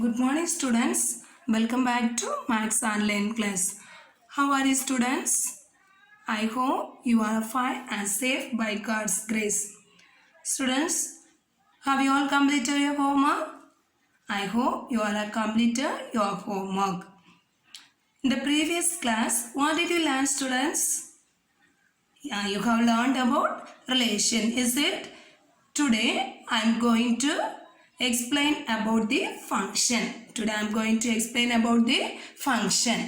Good morning, students. Welcome back to Maths Online class. How are you, students? I hope you are fine and safe by God's grace. Students, have you all completed your homework? I hope you all have completed your homework. In the previous class, what did you learn, students? Yeah, you have learned about relation, is it? Today, I am going to explain about the function. Today, I am going to explain about the function.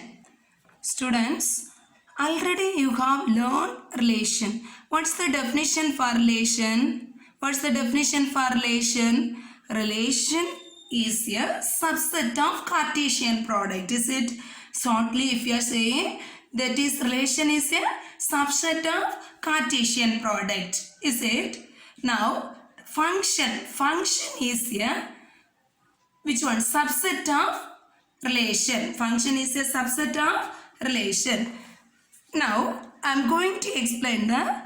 Students, already you have learned relation. What's the definition for relation? What's the definition for relation? Relation is a subset of Cartesian product. Is it? Shortly, if you are saying that is relation is a subset of Cartesian product. Is it? Now, function is a which one? Subset of relation. Function is a subset of relation. Now, I am going to explain the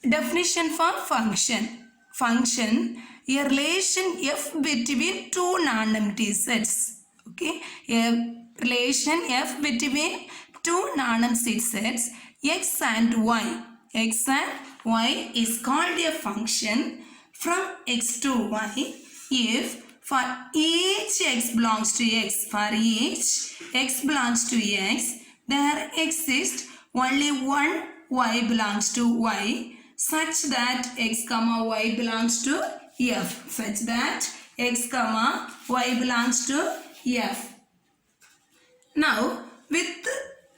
definition for function. Function, a relation f between two non-empty sets. Okay, a relation f between two non-empty sets x and y. X and y is called a function from x to y if for each x belongs to x, for each x belongs to x, there exists only one y belongs to y such that x comma y belongs to f, such that x comma y belongs to f. Now with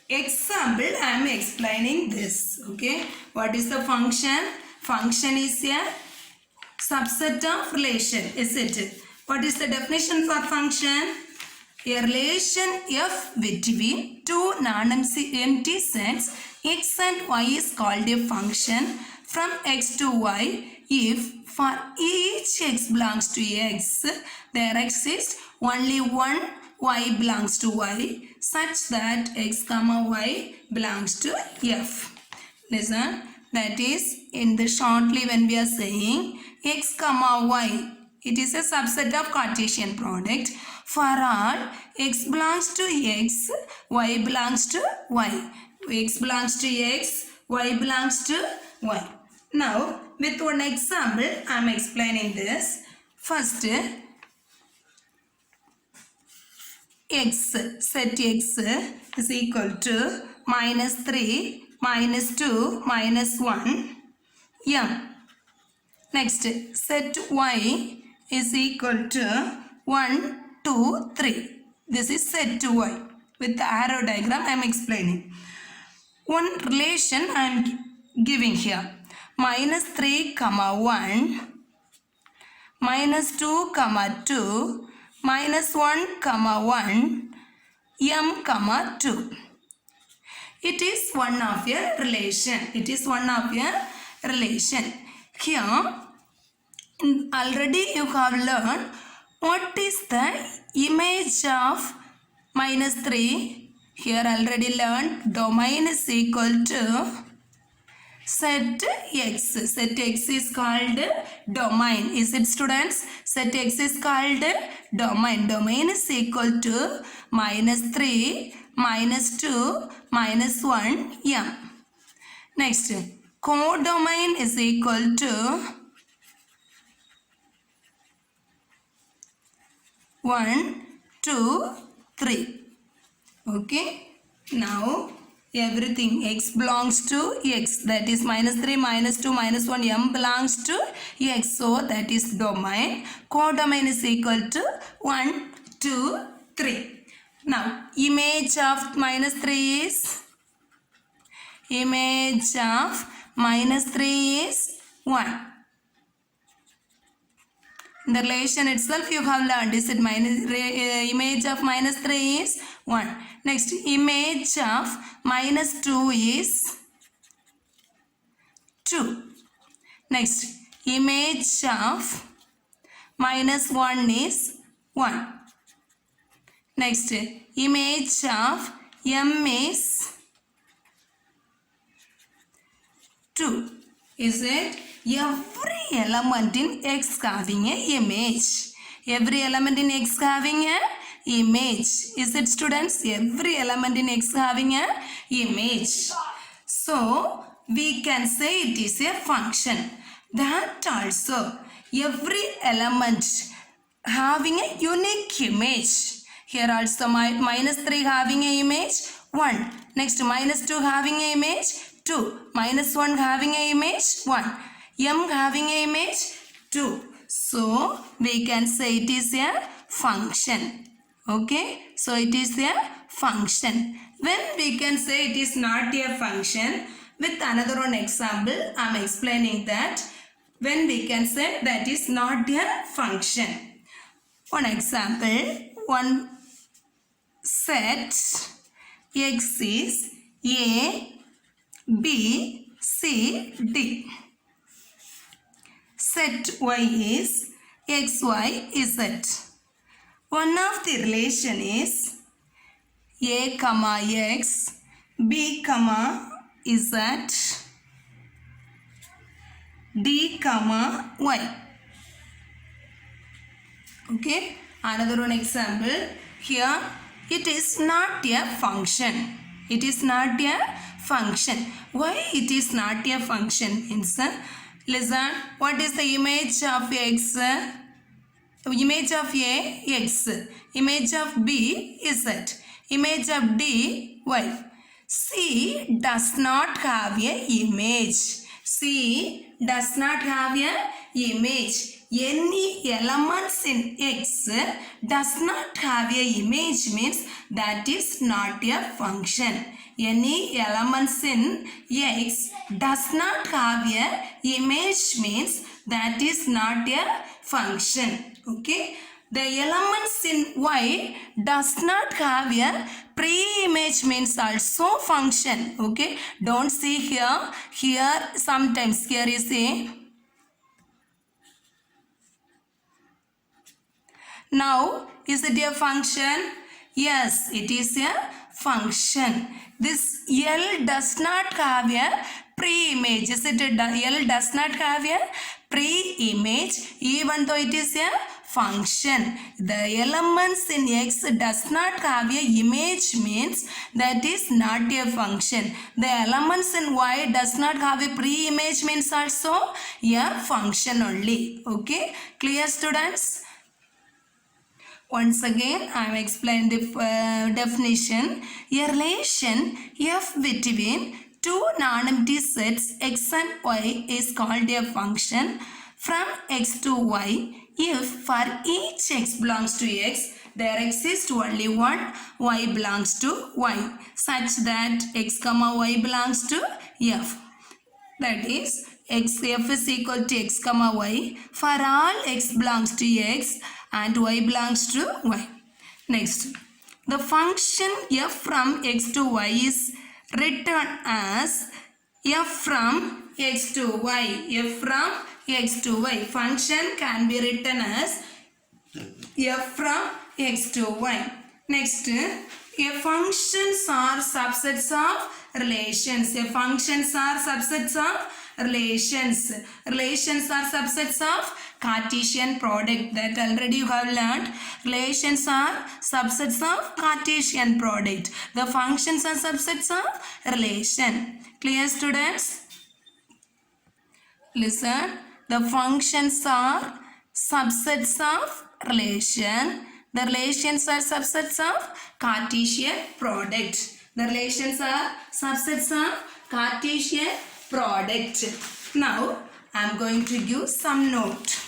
example I am explaining this. Okay, what is the function? Function is a subset of relation, is it? What is the definition for function? A relation f between two non-empty sets x and y is called a function from x to y if for each x belongs to x there exists only one y belongs to y such that x comma y belongs to f. Listen, that is in the shortly when we are saying x comma y, it is a subset of Cartesian product. For all x belongs to x, y belongs to y. X belongs to x, y belongs to y. Now with one example I am explaining this. First, x, set x is equal to minus 3, minus 2, minus 1, m. Next, set y is equal to 1, 2, 3. This is set y. With the arrow diagram I am explaining. One relation I am giving here. Minus 3 comma 1, minus 2 comma 2, minus 1 comma 1, m comma 2. It is one of a relation. It is one of a relation. Here, already you have learned what is the image of minus 3. Here already learned domain is equal to set x. Set x is called domain. Is it, students? Set x is called domain. Domain is equal to minus 3, minus 2, minus 1, m. Next, codomain is equal to 1, 2, 3. Okay. Now everything x belongs to x, that is minus 3, minus 2, minus 1, m belongs to x. So that is domain. Codomain is equal to 1, 2, 3. Now image of minus 3 is, image of minus 3 is 1. The relation itself you have learned. Is it image of minus 3 is 1. Next, image of minus 2 is 2. Next, image of minus 1 is 1. Next, image of m is 2. Is it? Every element in x having a image. Every element in X having a image. Is it, students? Every element in X having a image. So we can say it is a function. That also every element having a unique image. Here also minus 3 having a image 1. Next minus 2 having a image 2. Minus 1 having a image 1. M having a image 2. So we can say it is a function. Okay. So it is a function. When we can say it is not a function, with another one example I am explaining that when we can say that is not a function. One example, one set X is A, B, C, D. Set Y is X, Y, Z. One of the relation is A, X, B, Z, D, Y. Okay, another one example. Here it is not a function. It is not a function. Why it is not a function? Listen, what is the image of X? Image of A, X. Image of B, Z. Image of D, Y. C does not have a image. C does not have a image. Any elements in X does not have a image means that is not a function. Any elements in X does not have a image means that is not a function. Okay. The elements in Y does not have a pre-image means also function. Okay. Don't see here. Here sometimes here is a. Now, is it a function? Yes, it is a function. This L does not have a pre-image. Is it L does not have a pre-image even though it is a function. The elements in X does not have a image means that is not a function. The elements in Y does not have a pre-image means also a function only. Okay, clear, students? Once again, I am explaining the definition. A relation F between two non-empty sets X and Y is called a function from X to Y if for each X belongs to X, there exists only one Y belongs to Y, such that X, Y belongs to F. That is, F is equal to X, Y for all X belongs to X and Y belongs to Y. Next, the function F from X to Y is written as F from X to Y. F from X to Y. Function can be written as F from X to Y. Next, functions are subsets of relations. Functions are subsets of relations. Relations are subsets of Cartesian product. That already you have learned. Relations are subsets of Cartesian product. The functions are subsets of relation. Clear, students? Listen. The functions are subsets of relation. The relations are subsets of Cartesian product. The relations are subsets of Cartesian product. Now, I am going to give some note.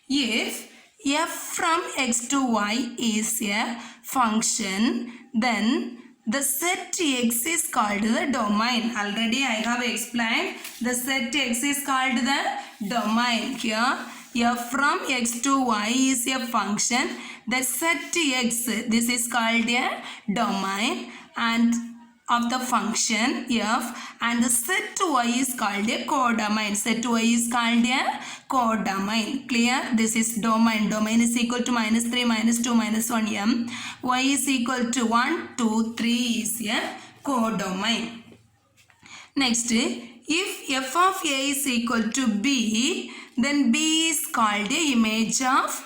If F from X to Y is a function, then the set X is called the domain. Already I have explained. The set X is called the domain. Here, F from X to Y is a function. The set X, this is called a domain and of the function F, and the set Y is called a codomain. Set Y is called a codomain. Clear? This is domain. Domain is equal to -3, -2, -1 M. Y is equal to 1, 2, 3 is a codomain. Next, if f of a is equal to b, then b is called a image of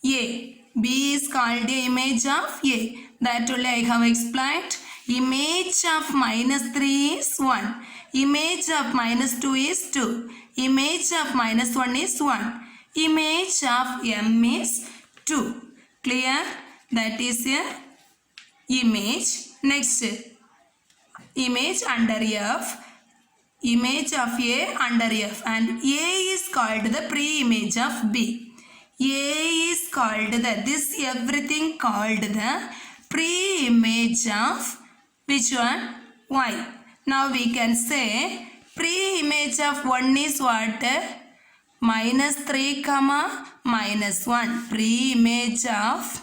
a. B is called a image of a. That only I have explained. Image of minus 3 is 1. Image of minus 2 is 2. Image of minus 1 is 1. Image of m is 2. Clear? That is a image. Next, image under f. Image of a under f, and a is called the pre-image of b. A is called this everything called the pre-image of which one? Y. Now we can say pre-image of 1 is what? Minus 3 comma minus 1. Pre-image of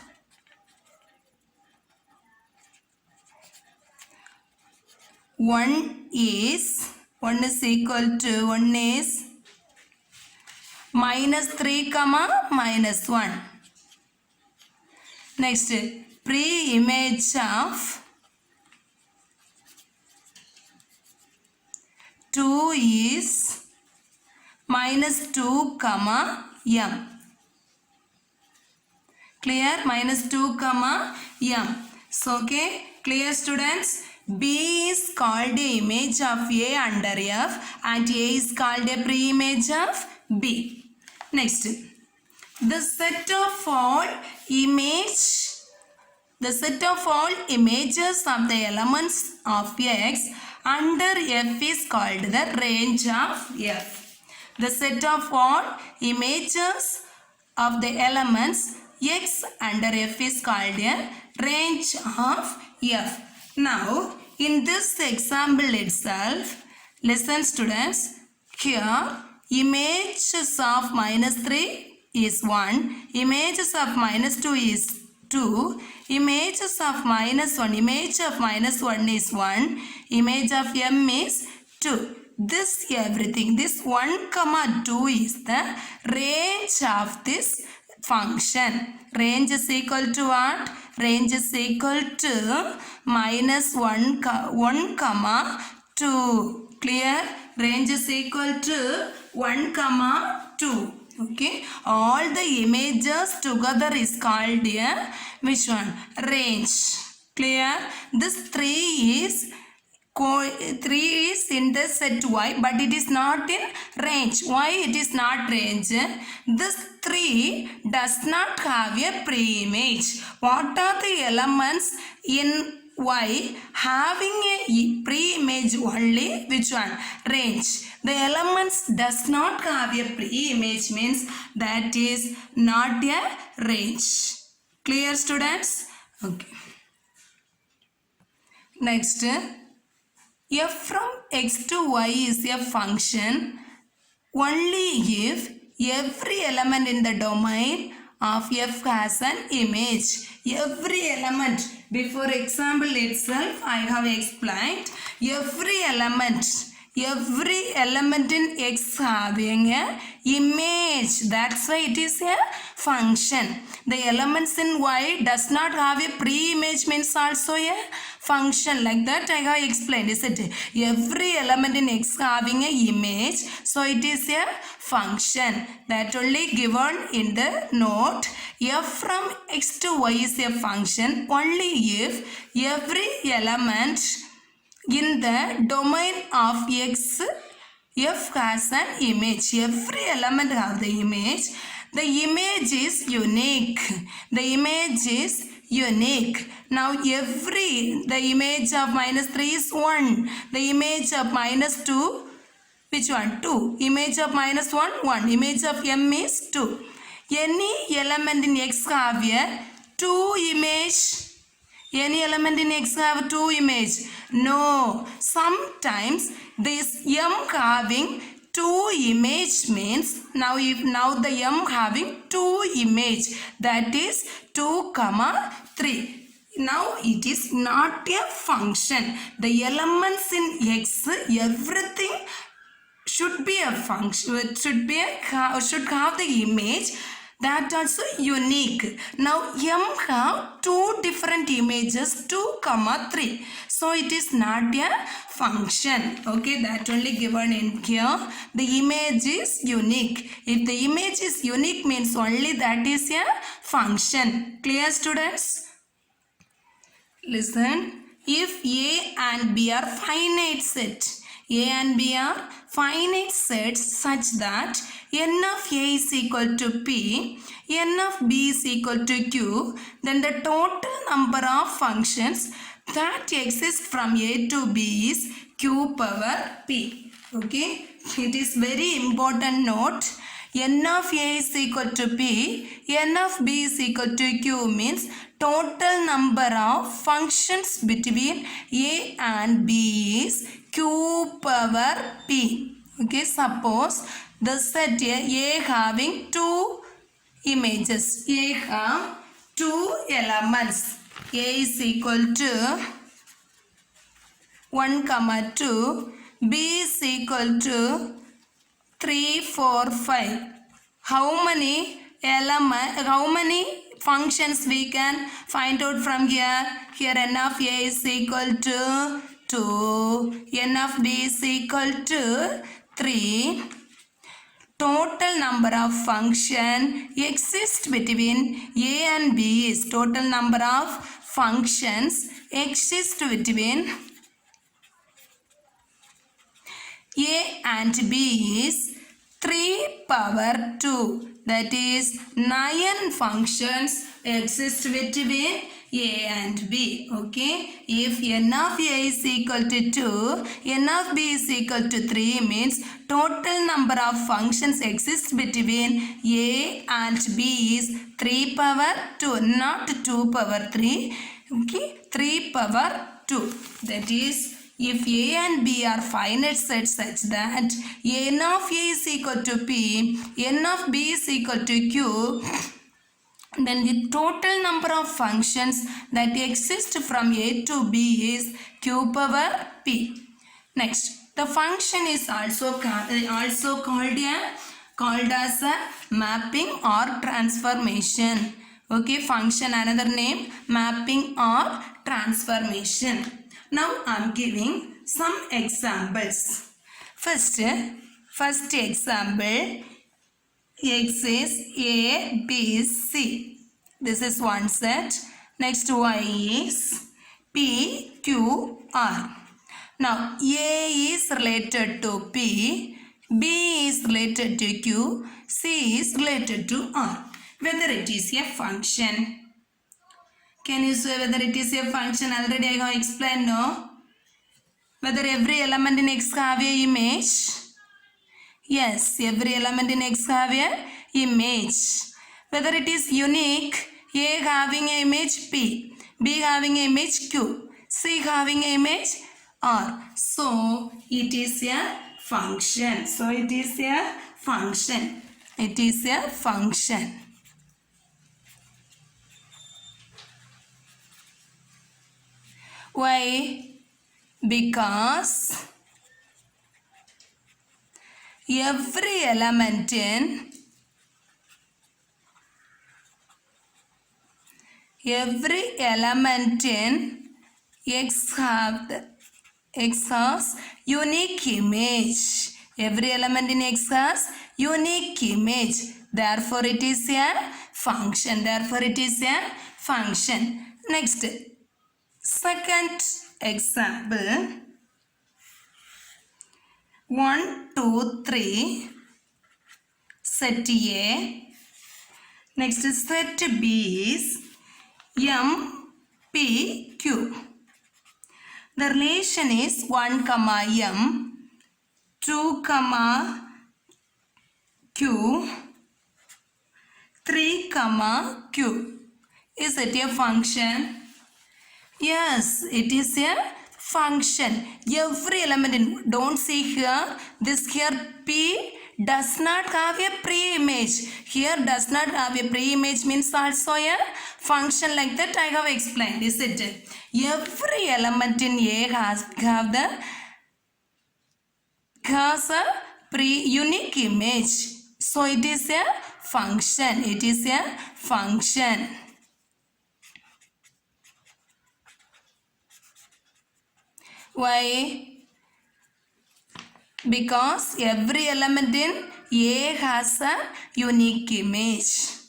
1 is equal to 1 is minus 3 comma minus 1. Next, pre-image of 2 is minus 2 comma m. Clear? Minus 2 comma m. So, okay, clear students? B is called the image of A under F and A is called a pre-image of B. Next, the set of all images of the elements of X under F is called the range of F. The set of all images of the elements X under F is called a range of F. Now, in this example itself, listen students, here images of minus 3 is 1, images of minus 2 is 2, images of minus 1, image of minus 1 is 1, image of m is 2. This everything, this 1 comma 2 is the range of this function. Range is equal to what? Range is equal to minus 1 comma 2. Clear? Range is equal to 1 comma 2. Okay. All the images together is called a which one? Range. Clear? This 3 is in the set Y, but it is not in range. Why it is not range? This 3 does not have a pre-image. What are the elements in Y having a pre-image only? Which one? Range. The elements does not have a pre-image means that is not a range. Clear students? Okay. Next, f from x to y is a function only if every element in the domain of f has an image. Every element, before example itself I have explained, every element in x having a image. That's why it is a function. The elements in y does not have a pre-image means also a function. Like that I have explained, is it? Every element in x having a image, so it is a function. That only given in the note. F from x to y is a function only if every element in the domain of x, f has an image. Every element has the image. The image is unique. The image is unique. Now the image of minus 3 is 1. The image of minus 2, which one? 2. Image of minus 1, 1. Image of m is 2. Any element in x have a 2 image. Any element in x have 2 image? No. Sometimes this m having 2 image means now the m having 2 image, that is 2 comma 3. Now it is not a function. The elements in x, everything should be a function, should have the image. that also unique. Now M have two different images, 2, 3. So it is not a function. Okay, that only given in here. The image is unique. If the image is unique means only that is a function. Clear, students? Listen. If A and B are finite set, A and B are finite sets such that n of A is equal to P, n of B is equal to Q, then the total number of functions that exist from A to B is Q power P. Okay, it is very important note. N of A is equal to P, n of B is equal to Q means total number of functions between A and B is Q power P. Okay, suppose the set A having two images. A have two elements. A is equal to 1, 2. B is equal to 3, 4, 5. How many functions we can find out from here? Here n of A is equal to 2, n of B is equal to 3. Total number of function exist between A and B is total number of functions exist between A and B is 3 power 2. That is 9 functions exist between A and B. Okay. If n of A is equal to 2, n of B is equal to 3 means total number of functions exist between A and B is 3 power 2, not 2 power 3. Okay. 3 power 2. That is, if A and B are finite sets such that n of A is equal to P, n of B is equal to Q, then the total number of functions that exist from A to B is Q power P. Next, the function is also called as a mapping or transformation. Okay, function another name, mapping or transformation. Now I am giving some examples. First example, X is A, B is C. This is one set. Next Y is P, Q, R. Now A is related to P, B is related to Q, C is related to R. Whether it is a function. Can you say whether it is a function? Already I have explained, no? Whether every element in X have a image? Yes, every element in X have a image. Whether it is unique, A having a image P, B having a image Q, C having a image R. So, it is a function. So, it is a function. It is a function. Why? Because every element in X has unique image. Every element in X has unique image. Therefore, it is a function. Next, second example. 1, 2, 3. Set A. Next, set B is M, P, Q. The relation is 1, M, 2, Q, 3, Q. Is it a function? Yes, it is a function. Every element in, don't see here, this here P does not have a pre-image. Here does not have a pre-image means also a function like that I have explained. Is it? Every element in A has a unique image. So it is a function. It is a function. Why? Because every element in A has a unique image.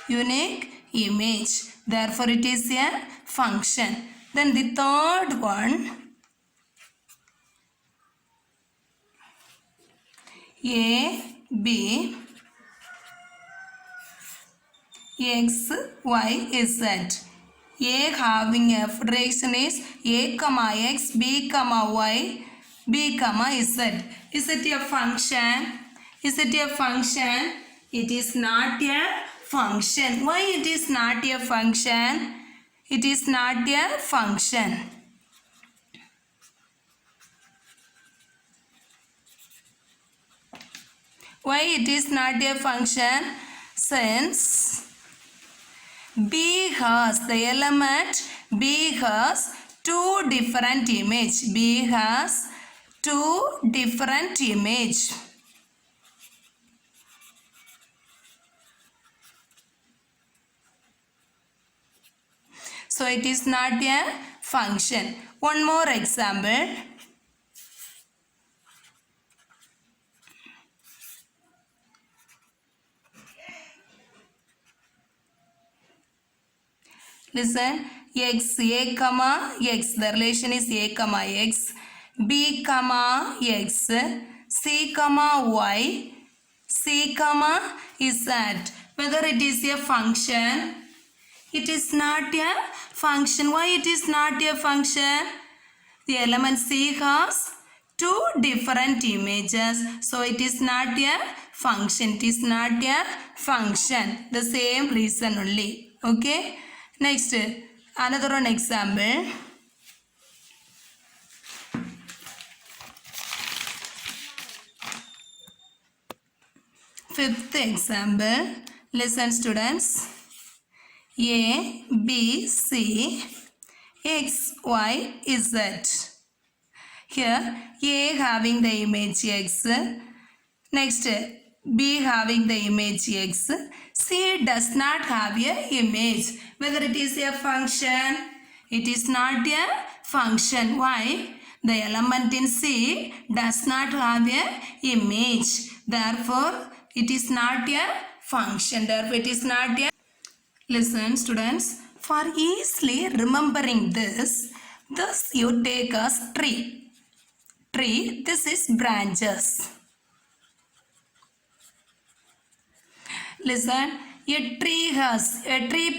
Unique image. Therefore, it is a function. Then the third one, A, B, X, Y, Z. A having f direction is A, X, B, Y, B, Z. Is it a function? Is it a function? It is not a function. Why it is not a function? It is not a function. Why it is not a function? Since B has, the element B has two different image. B has two different image. So it is not a function. One more example. Listen, X, A, comma, X. The relation is A, comma, X. B, comma, X. C, comma, Y. C, comma, Z. Whether it is a function, it is not a function. Why it is not a function? The element C has two different images. So it is not a function. It is not a function. The same reason only. Okay. Next, another one example. Fifth example. Listen, students. A, B, C, X, Y, Z. Here, A having the image X. Next, B having the image X. C does not have a image. Whether it is a function, it is not a function. Why? The element in C does not have a image. Therefore, it is not a function. Therefore, it is not a. Listen, students. For easily remembering this, thus you take as tree. Tree, this is branches. Listen, a tree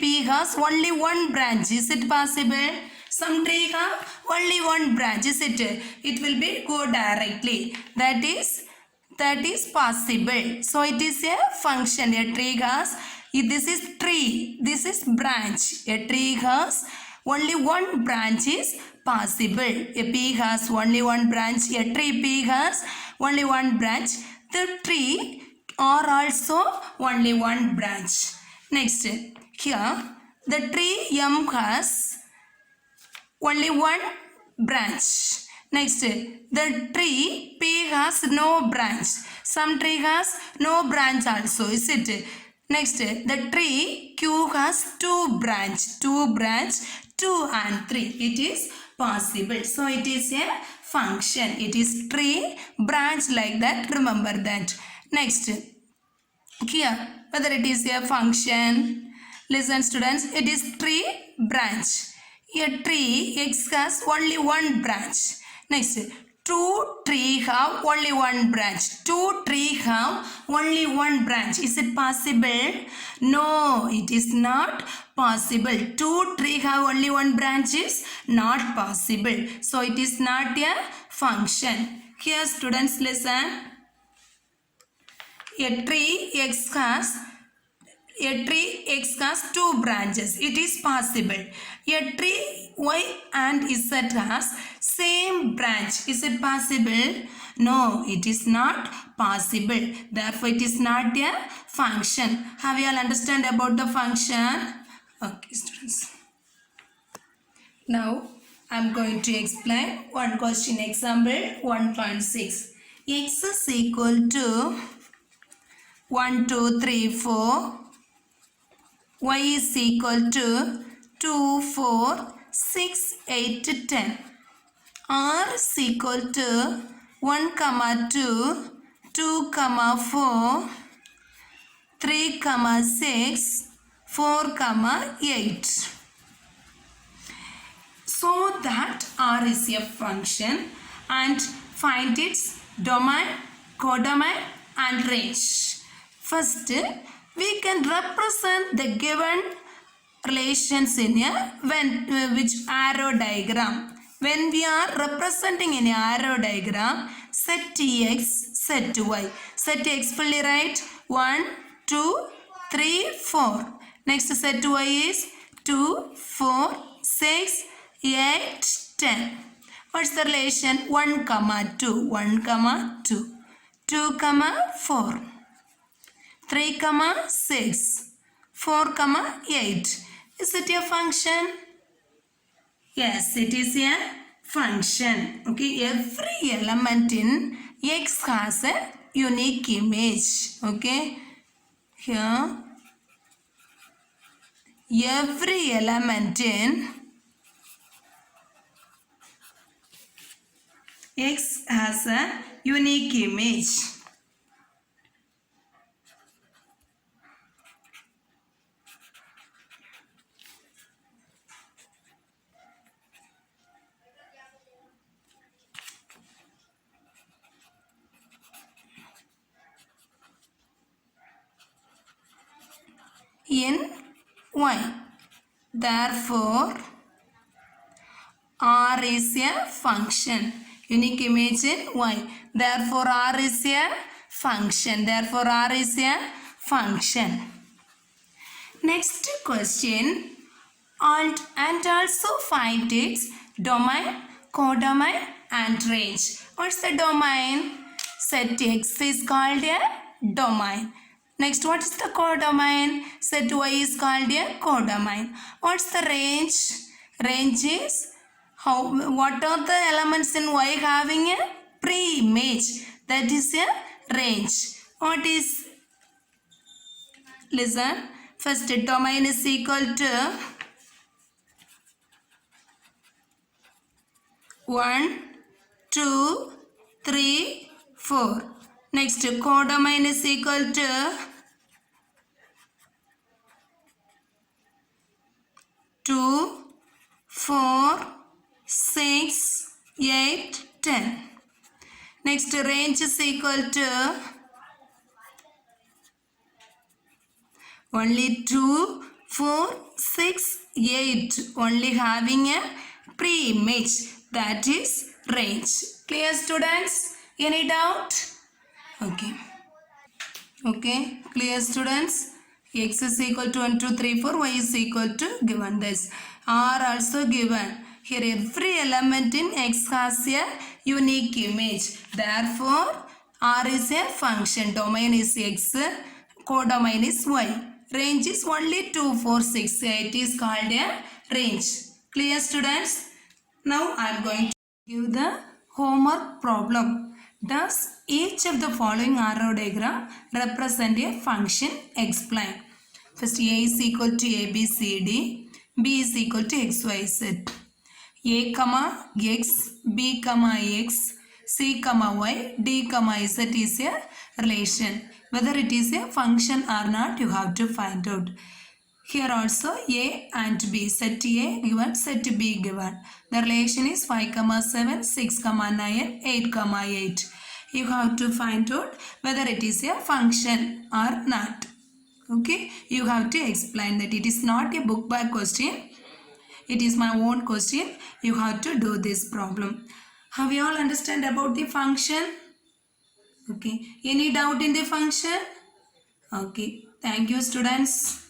P has only one branch. Is it possible? Some tree have only one branch. Is it? It will be go directly. That is possible. So it is a function. A tree has, this is tree. This is branch. A tree has only one branch is possible. A P has only one branch. A tree P has only one branch. The tree are also only one branch. Next, here the tree M has only one branch. Next, the tree P has no branch. Some tree has no branch also, is it? Next, the tree Q has two branch, 2 and 3. It is possible. So it is a function. It is tree branch like that. Remember that. Next, here whether it is a function. Listen, students, it is tree branch. A tree X has only one branch. Next, 2 tree have only one branch. 2 tree have only one branch. Is it possible? No, it is not possible. 2 tree have only one branch is not possible. So it is not a function. Here, students, listen. A tree X has 2 branches. It is possible. A tree Y and Z has same branch. Is it possible? No, it is not possible. Therefore, it is not a function. Have you all understand about the function? Okay, students. Now, I am going to explain one question. Example 1.6. X is equal to 1, 2, 3, 4. Y is equal to 2, 4, 6, 8, 10. R is equal to 1, 2, 2, 4, 3, 6, 4, 8. So that R is a function and find its domain, codomain and range. First, we can represent the given relations in a which arrow diagram. When we are representing in a arrow diagram, set X, set Y. Set X fully write 1, 2, 3, 4. Next set Y is 2, 4, 6, 8, 10. What's the relation? 1, 2, 1, 2, 2, 4, 3, 6, 4, 8. Is it a function? Yes, it is a function. Okay, every element in X has a unique image. Okay, here every element in X has a unique image. In Y. Therefore, R is a function. Unique image in Y. Therefore, R is a function. Therefore, R is a function. Next question. And also find its domain, codomain and range. What's the domain? Set X is called a domain. Next, what is the codomain? Set Y is called a codomain. What's the range? Range is what are the elements in Y having a pre-image? That is a range. What is? Listen. First, domain is equal to 1, 2, 3, 4. Next, codomain is equal to 2, 4, 6, 8, 10. Next, range is equal to only 2, 4, 6, 8. Only having a pre-image. That is range. Clear, students? Any doubt? Okay. Okay. Clear, students? X is equal to 1, 2, 3, 4. Y is equal to given this. R also given. Here every element in X has a unique image. Therefore, R is a function. Domain is X. Codomain is Y. Range is only 2, 4, 6. It is called a range. Clear, students? Now I am going to give the homework problem. Does each of the following arrow diagram represent a function? Explain. First, A is equal to A, B, C, D. B is equal to X, Y, Z. A, X, B, X, C, Y, D, Z is a relation. Whether it is a function or not, you have to find out. Here also A and B. Set A given, set B given. The relation is 5, 7, 6, 9, 8, 8. You have to find out whether it is a function or not. Okay. You have to explain that it is not a book bag question. It is my own question. You have to do this problem. Have you all understand about the function? Okay. Any doubt in the function? Okay. Thank you, students.